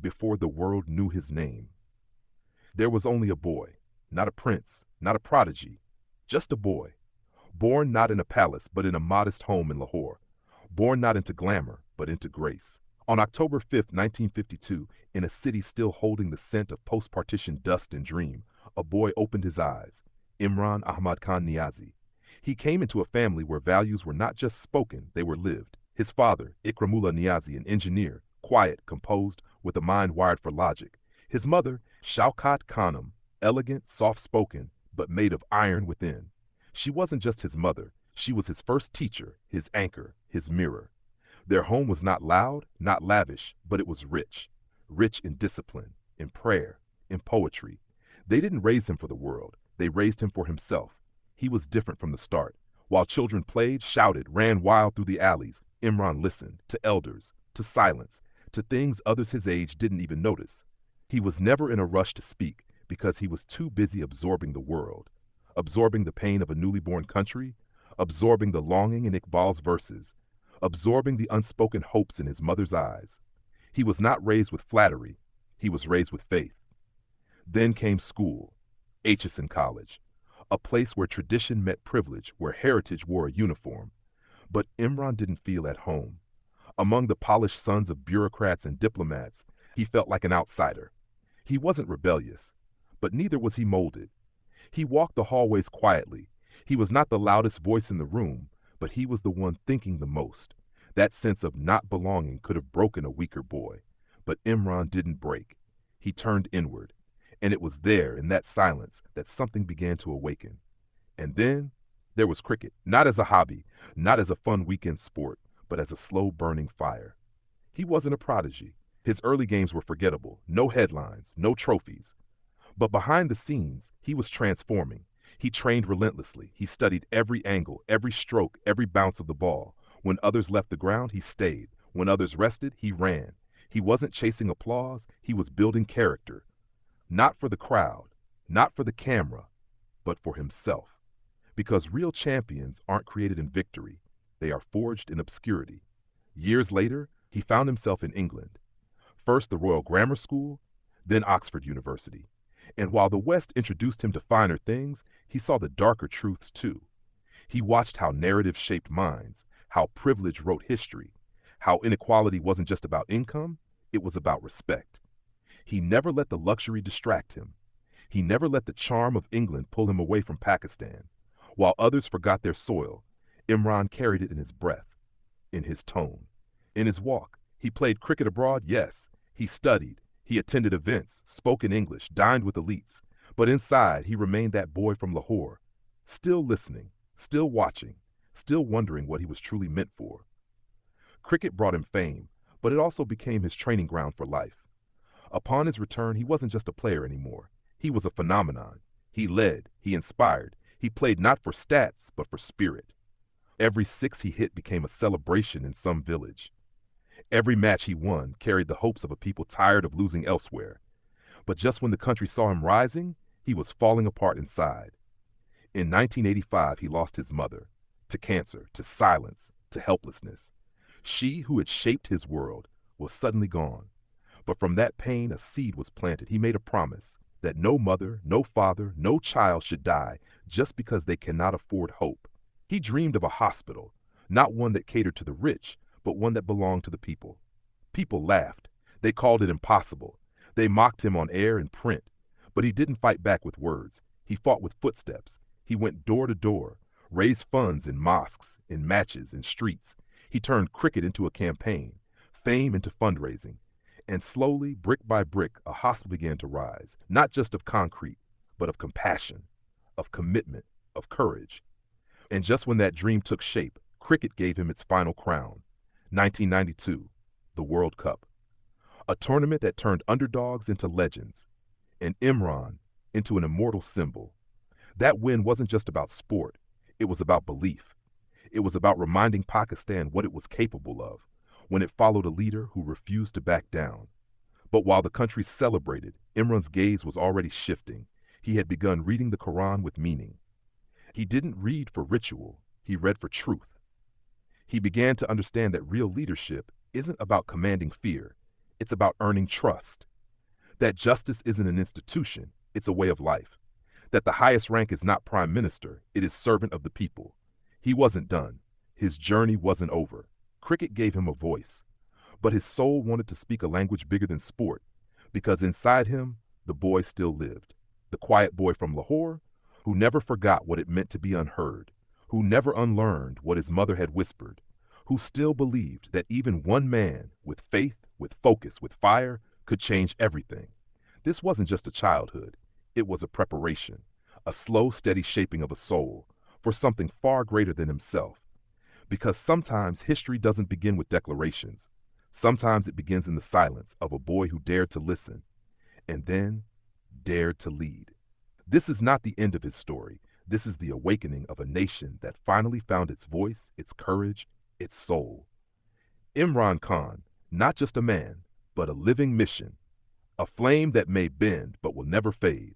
before the world knew his name. There was only a boy, not a prince, not a prodigy, just a boy, born not in a palace but in a modest home in Lahore, born not into glamour but into grace. On October 5th, 1952, in a city still holding the scent of post-partition dust and dream, a boy opened his eyes, Imran Ahmad Khan Niazi. He came into a family where values were not just spoken, they were lived. His father, Ikramullah Niazi, an engineer, quiet, composed, with a mind wired for logic. His mother, Shaukat Khanum, elegant, soft-spoken, but made of iron within. She wasn't just his mother, she was his first teacher, his anchor, his mirror. Their home was not loud, not lavish, but it was rich. Rich in discipline, in prayer, in poetry. They didn't raise him for the world, they raised him for himself. He was different from the start. While children played, shouted, ran wild through the alleys, Imran listened to elders, to silence, to things others his age didn't even notice. He was never in a rush to speak because he was too busy absorbing the world, absorbing the pain of a newly born country, absorbing the longing in Iqbal's verses, absorbing the unspoken hopes in his mother's eyes. He was not raised with flattery, he was raised with faith. Then came school, Aitchison College, a place where tradition met privilege, where heritage wore a uniform. But Imran didn't feel at home. Among the polished sons of bureaucrats and diplomats, he felt like an outsider. He wasn't rebellious, but neither was he molded. He walked the hallways quietly. He was not the loudest voice in the room, but he was the one thinking the most. That sense of not belonging could have broken a weaker boy. But Imran didn't break. He turned inward. And it was there, in that silence, that something began to awaken. And then there was cricket, not as a hobby, not as a fun weekend sport, but as a slow-burning fire. He wasn't a prodigy. His early games were forgettable, no headlines, no trophies. But behind the scenes, he was transforming. He trained relentlessly. He studied every angle, every stroke, every bounce of the ball. When others left the ground, he stayed. When others rested, he ran. He wasn't chasing applause, he was building character. Not for the crowd, not for the camera, but for himself. Because real champions aren't created in victory, they are forged in obscurity. Years later, he found himself in England. First the Royal Grammar School, then Oxford University. And while the West introduced him to finer things, he saw the darker truths too. He watched how narrative shaped minds, how privilege wrote history, how inequality wasn't just about income, it was about respect. He never let the luxury distract him. He never let the charm of England pull him away from Pakistan. While others forgot their soil, Imran carried it in his breath, in his tone, in his walk. He played cricket abroad, yes. He studied. He attended events, spoke in English, dined with elites. But inside, he remained that boy from Lahore, still listening, still watching, still wondering what he was truly meant for. Cricket brought him fame, but it also became his training ground for life. Upon his return, he wasn't just a player anymore. He was a phenomenon. He led, he inspired. He played not for stats, but for spirit. Every six he hit became a celebration in some village. Every match he won carried the hopes of a people tired of losing elsewhere. But just when the country saw him rising, he was falling apart inside. In 1985, he lost his mother, to cancer, to silence, to helplessness. She who had shaped his world was suddenly gone. But from that pain, a seed was planted. He made a promise that no mother, no father, no child should die just because they cannot afford hope. He dreamed of a hospital, not one that catered to the rich, but one that belonged to the people. People laughed. They called it impossible. They mocked him on air and print. But he didn't fight back with words. He fought with footsteps. He went door to door, raised funds in mosques, in matches, in streets. He turned cricket into a campaign, fame into fundraising. And slowly, brick by brick, a hospital began to rise, not just of concrete, but of compassion, of commitment, of courage. And just when that dream took shape, cricket gave him its final crown. 1992, the World Cup. A tournament that turned underdogs into legends, and Imran into an immortal symbol. That win wasn't just about sport, it was about belief. It was about reminding Pakistan what it was capable of when it followed a leader who refused to back down. But while the country celebrated, Imran's gaze was already shifting. He had begun reading the Quran with meaning. He didn't read for ritual, he read for truth. He began to understand that real leadership isn't about commanding fear, It's about earning trust. That justice isn't an institution, it's a way of life. That the highest rank is not prime minister, it is servant of the people. He wasn't done. His journey wasn't over. Cricket gave him a voice, but his soul wanted to speak a language bigger than sport, because inside him, the boy still lived. The quiet boy from Lahore, who never forgot what it meant to be unheard, who never unlearned what his mother had whispered, who still believed that even one man, with faith, with focus, with fire, could change everything. This wasn't just a childhood, it was a preparation, a slow, steady shaping of a soul for something far greater than himself. Because sometimes history doesn't begin with declarations. Sometimes it begins in the silence of a boy who dared to listen and then dared to lead. This is not the end of his story. This is the awakening of a nation that finally found its voice, its courage, its soul. Imran Khan, not just a man, but a living mission, a flame that may bend but will never fade.